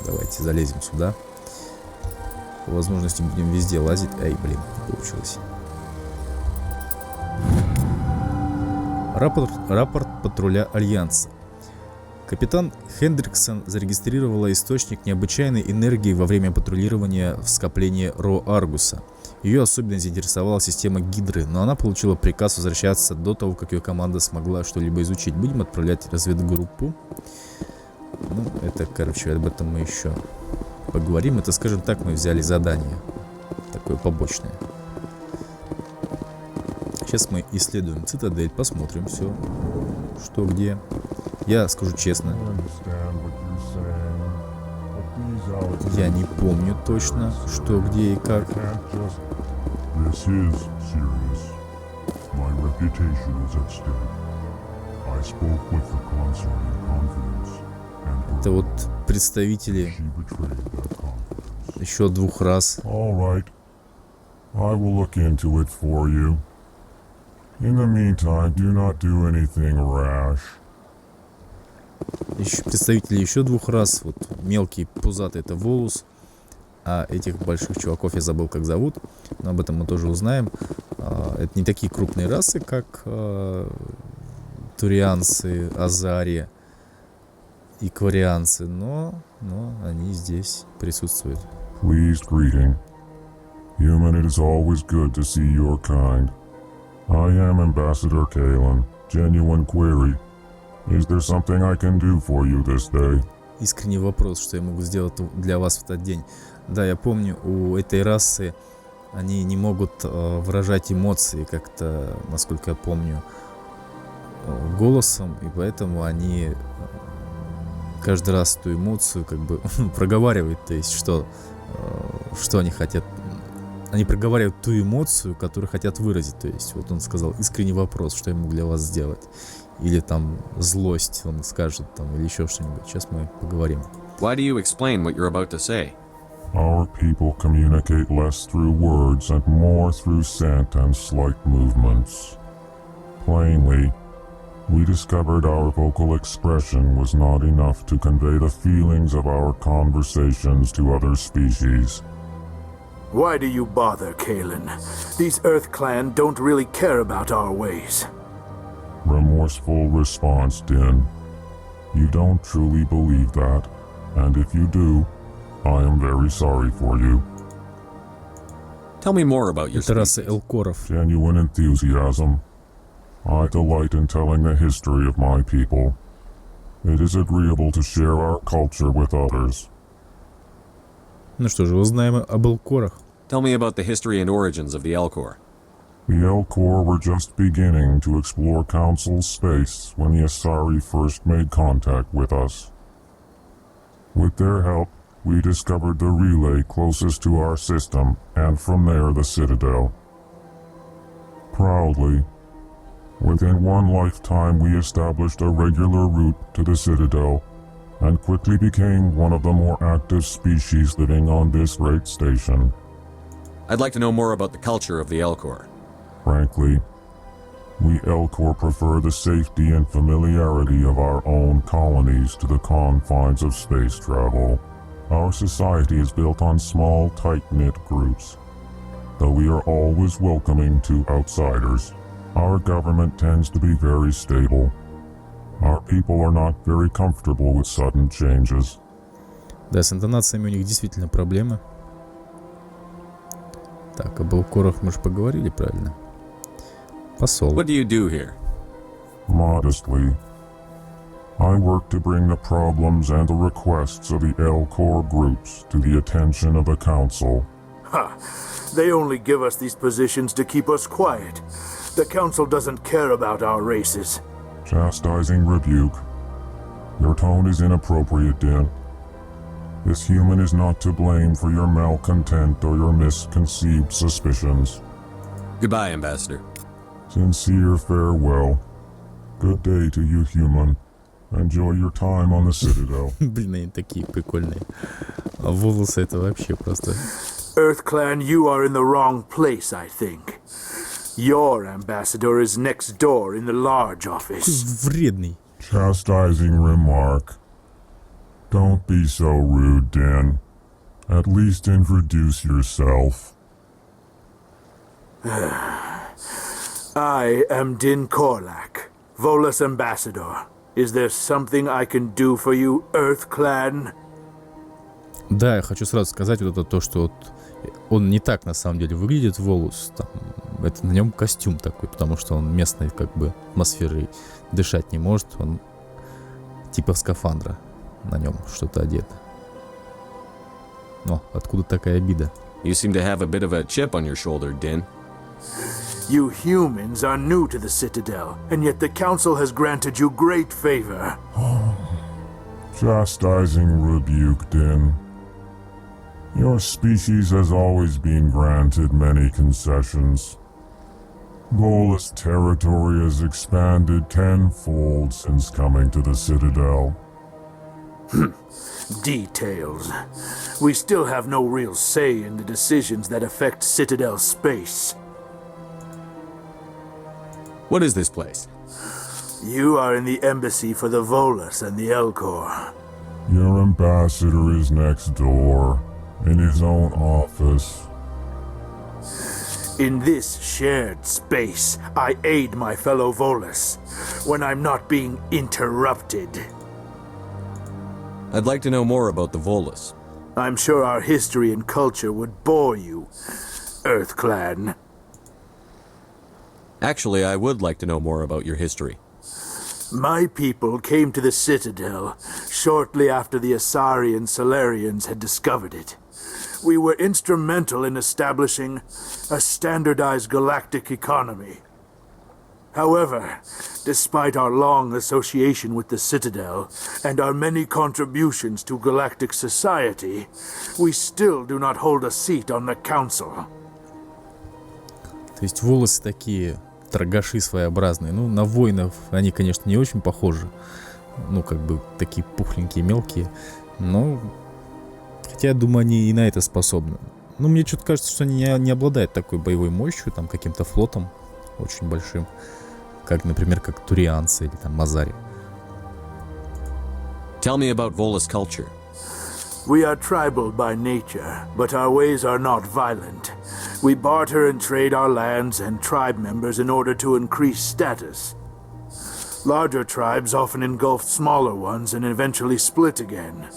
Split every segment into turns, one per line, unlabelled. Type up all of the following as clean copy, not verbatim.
Давайте залезем сюда. По возможности будем везде лазить. Эй, блин, не получилось. Рапорт патруля Альянса. Капитан Хендриксон зарегистрировала источник необычайной энергии во время патрулирования в скоплении Ро-Аргуса. Ее особенно заинтересовала система Гидры, но она получила приказ возвращаться до того, как ее команда смогла что-либо изучить. Будем отправлять разведгруппу. Ну, это, короче, об этом мы еще поговорим. Это, скажем так, мы взяли задание. Такое побочное. Сейчас мы исследуем Цитадель, посмотрим все, что где. Я скажу честно, я не помню точно, что где и как. Это вот представители еще 2 рас.
In the meantime, do not do anything rash.
Еще представители еще 2 рас. Вот мелкий пузатый — это волус. А этих больших чуваков я забыл, как зовут. Но об этом мы тоже узнаем. Это не такие крупные расы, как турианцы, азари и кварианцы, но они здесь присутствуют.
Pleased greeting. Human, it is always good to see your kind. I am Ambassador Kailen. Genuine query. Is there something I can do for you this day?
Искренний вопрос, что я могу сделать для вас в этот день. Да, я помню, у этой расы они не могут выражать эмоции как-то, насколько я помню, голосом, и поэтому они каждый раз эту эмоцию как бы проговаривают, то есть что они хотят. Они проговаривают ту эмоцию, которую хотят выразить. То есть, вот он сказал искренний вопрос, что я могу для вас сделать. Или там злость, он скажет, там, или еще что-нибудь. Сейчас мы поговорим.
Why do you explain what you're about to say?
Our people communicate less through words and more through scent and slight movements. Plainly, we discovered our vocal expression was not enough to convey the feelings of our conversations to other species.
Why do you bother, Kailen? These Earth Clan don't really care about our ways.
Remorseful response, Din. You don't truly believe that, and if you do, I am very sorry for you.
Tell me more about your
Это раса
species.
элкоров.
Genuine enthusiasm. I delight in telling the history of my people. It is agreeable to share our culture with others.
Ну что же, узнаем об элкорах.
Tell me about the history and origins of the Elcor.
The Elcor were just beginning to explore Council space when the Asari first made contact with us. With their help, we discovered the relay closest to our system, and from there the Citadel. Proudly, within one lifetime we established a regular route to the Citadel, and quickly became one of the more active species living on this great station.
I'd like to know more about the culture of the Elcor.
Frankly, we Elcor prefer the safety and familiarity of our own colonies to the confines of space travel. Our society is built on small, tight-knit groups. Though we are always welcoming to outsiders, our government tends to be very stable. Our people are not very comfortable with sudden changes.
Да, с интонациями у них действительно проблемы. Так, об элкорах мы же поговорили, правильно? Посол.
What do you do here?
Modestly, I work to bring the problems and the requests of the Elcor groups to the attention of the Council.
Ha! They only give us these positions to keep us quiet. The Council doesn't care about our races.
Chastising rebuke. Your tone is inappropriate, Din. This human is not to blame for your malcontent or your misconceived suspicions.
Goodbye, Ambassador.
Sincere farewell. Good day to you, human. Enjoy your time on the Citadel.
Блин, они такие прикольные. А волосы — это вообще просто...
Earth Clan, you are in the wrong place, I think. Your ambassador is next door in the large office.
Вредный.
Chastising remark. Don't be so rude, Din. At least introduce yourself.
I am Din Korlak, Volus Ambassador. Is there something I can do for you, Earth Clan?
Да, я хочу сразу сказать вот это то, что вот он не так на самом деле выглядит, Волус. Там, это на нем костюм такой, потому что он местной как бы атмосферой дышать не может. Он типа скафандра, на нем что-то одето. Но откуда такая обида?
You seem to have a bit of a chip on your shoulder, Din.
You humans are new to the Citadel, and yet the Council has granted you great favor.
Chastising rebuke, Din. Your species has always been granted many concessions. Volus territory has expanded tenfold since coming to the Citadel.
Details. We still have no real say in the decisions that affect Citadel space.
What is this place?
You are in the embassy for the Volus and the Elcor.
Your ambassador is next door, in his own office.
In this shared space, I aid my fellow Volus when I'm not being interrupted.
I'd like to know more about the Volus.
I'm sure our history and culture would bore you, Earth Clan.
Actually, I would like to know more about your history.
My people came to the Citadel shortly after the Asari Solarians had discovered it. We were instrumental in establishing a standardized galactic economy. However, despite our long association with the Citadel and our many contributions to galactic society, we still do not hold a seat on the Council.
То есть волосы такие торгаши своеобразные. Ну, на воинов они, конечно, не очень похожи. Ну, как бы такие пухленькие, мелкие. Но, хотя, я думаю, они и на это способны. Ну, мне что-то кажется, что они не обладают такой боевой мощью, там, каким-то флотом очень большим. Как, например, как турианцы или там мазари.
Tell me about Volus culture.
We are tribal by nature, but our ways are not violent. We barter and trade our lands and tribe members in order to increase status. Larger tribes often engulf smaller ones and eventually split again.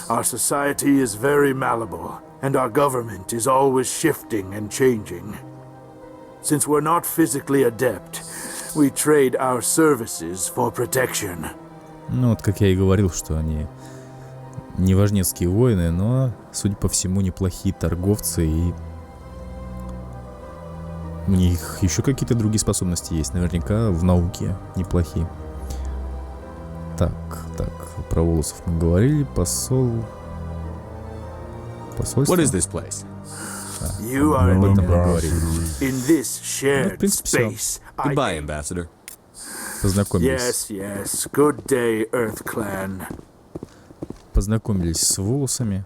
Our society is very malleable, and our government is always shifting and changing. Since we're not physically adept, we trade our services for protection.
Ну, вот как я и говорил, что они не важнецкие воины, но, судя по всему, неплохие торговцы, и у них еще какие-то другие способности есть. Наверняка в науке неплохие. Так, про волосов мы говорили. Посольство.
What is this place?
You
об
are
этом мы говорили.
in this shared
в принципе, всё.
space.
Goodbye, Ambassador.
Познакомились.
Yes. Good day, Earth Clan.
Познакомились с волосами.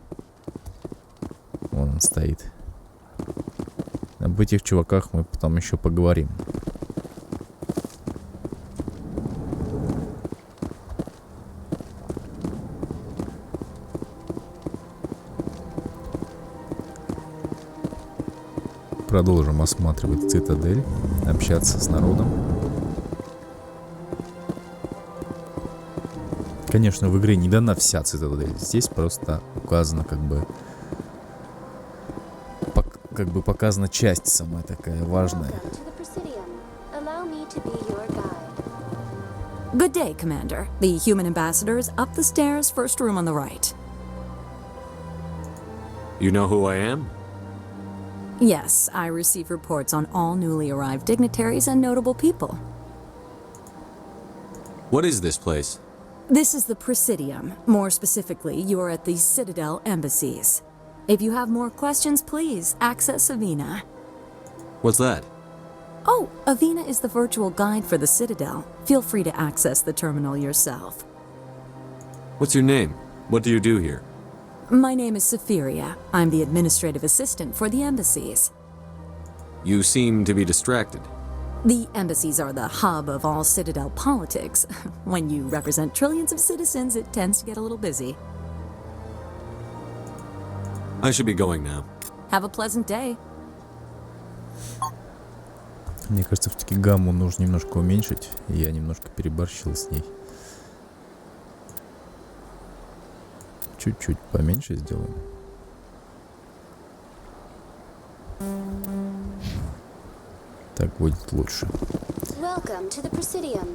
Вон он стоит. Об этих чуваках мы потом еще поговорим. Продолжим осматривать Цитадель, общаться с народом. Конечно, в игре не дана вся Цитадель. Здесь просто указано как бы показана часть самая такая важная.
Good day, Commander. The human ambassador is up the stairs, first room on the right.
You know who I am?
Yes, I receive reports on all newly arrived dignitaries and notable people.
What is this place?
This is the Presidium. More specifically, you are at the Citadel embassies. If you have more questions, please access Avina.
What's that?
Oh, Avina is the virtual guide for the Citadel. Feel free to access the terminal yourself.
What's your name? What do you do here?
My name is Safiria. I'm the administrative assistant for the embassies.
You seem to be distracted.
The embassies are the hub of all Citadel politics. When you represent trillions of citizens, it tends to get a little busy.
I should be going now.
Have a pleasant day.
Мне кажется, все-таки гамму нужно немножко уменьшить. Я немножко переборщил с ней. Чуть-чуть поменьше сделаем. Так будет лучше.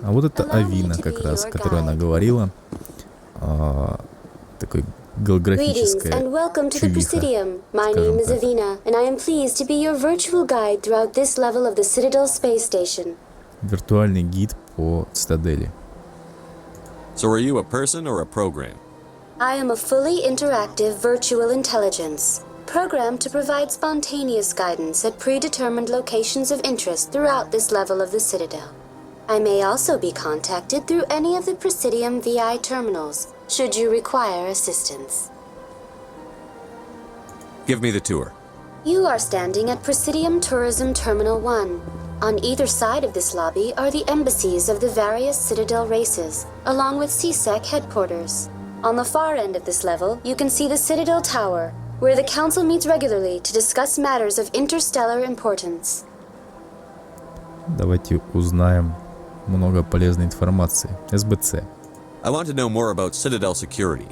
А вот это Авина как раз, о которой она говорила. Такой голографическое чувиха,
My name is Avina, and I am pleased to be your virtual guide throughout this level of the Citadel space station.
Виртуальный гид по Цитадели.
So are you a person or a program?
I am a fully interactive virtual intelligence, programmed to provide spontaneous guidance at predetermined locations of interest throughout this level of the Citadel. I may also be contacted through any of the Presidium VI terminals, should you require assistance.
Give me the tour.
You are standing at Presidium Tourism Terminal 1. On either side of this lobby are the embassies of the various Citadel races, along with CSEC headquarters. On the far end of this level, you can see the Citadel Tower, where the Council meets regularly to discuss matters of interstellar importance.
Давайте узнаем много полезной информации. СБЦ.
I want to know more about Citadel security.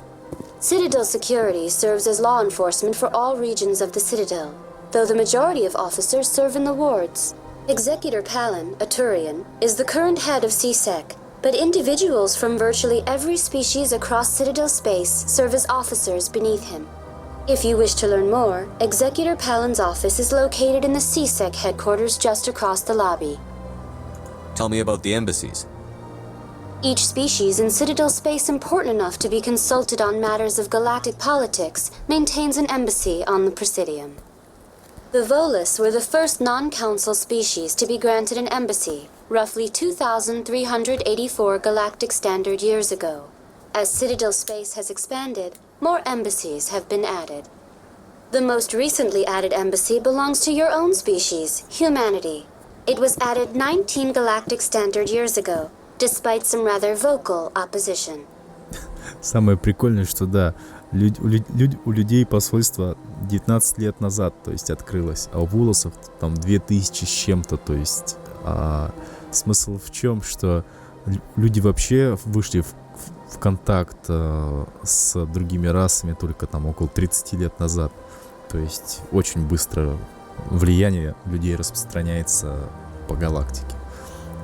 Citadel security serves as law enforcement for all regions of the Citadel, though the majority of officers serve in the wards. Executor Palin, a Turian, is the current head of CSEC, but individuals from virtually every species across Citadel space serve as officers beneath him. If you wish to learn more, Executor Palin's office is located in the CSEC headquarters just across the lobby.
Tell me about the embassies.
Each species in Citadel space important enough to be consulted on matters of galactic politics maintains an embassy on the Presidium. The Volus were the first non-council species to be granted an embassy, roughly 2,384 galactic standard years ago. As Citadel space has expanded, more embassies have been added. The most recently added embassy belongs to your own species, humanity. It was added 19 galactic standard years ago, despite some rather vocal opposition.
Самое прикольное, что да, у людей посольство 19 лет назад, то есть открылось, а у волосов там 2000 с чем-то, то есть смысл в чем, что люди вообще вышли в контакт с другими расами только там около 30 лет назад, то есть очень быстро влияние людей распространяется по галактике,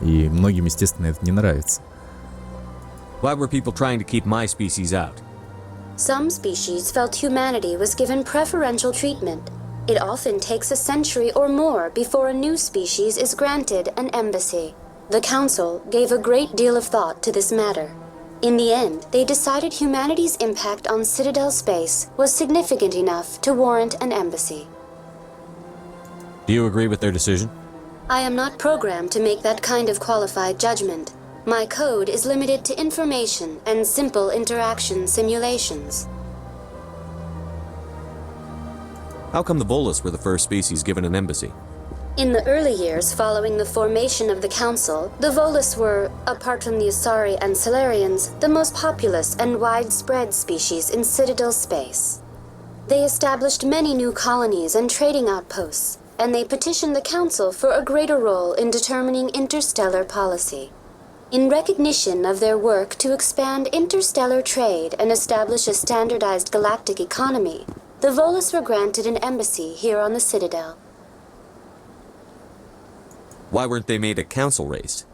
и многим, естественно, это не нравится.
Why were people trying to keep my species out?
Some species felt humanity was given preferential treatment. It often takes a century or more before a new species is granted an embassy. The Council gave a great deal of thought to this matter. In the end, they decided humanity's impact on Citadel space was significant enough to warrant an embassy.
Do you agree with their decision?
I am not programmed to make that kind of qualified judgment. My code is limited to information and simple interaction simulations.
How come the Volus were the first species given an embassy?
In the early years following the formation of the Council, the Volus were, apart from the Asari and Solarians, the most populous and widespread species in Citadel space. They established many new colonies and trading outposts, and they petitioned the Council for a greater role in determining interstellar policy. In recognition of their work to expand interstellar trade and establish a standardized galactic economy, the Volus were granted an embassy here on the Citadel.
Why weren't they made a council race?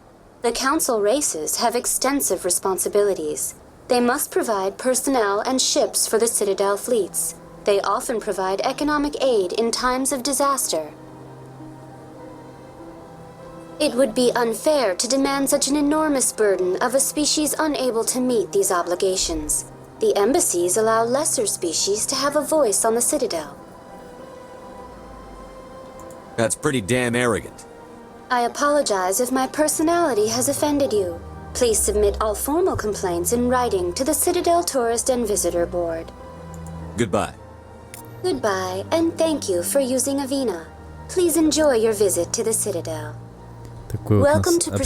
The Council races have extensive responsibilities. They must provide personnel and ships for the Citadel fleets. They often provide economic aid in times of disaster. It would be unfair to demand such an enormous burden of a species unable to meet these obligations. The embassies allow lesser species to have a voice on the Citadel.
That's pretty damn arrogant.
I apologize if my personality has offended you. Please submit all formal complaints in writing to the Citadel Tourist and Visitor Board.
Goodbye.
Goodbye, and thank you for using Avina. Please enjoy your visit to the Citadel.
Такое вот у
Welcome
нас
to
общение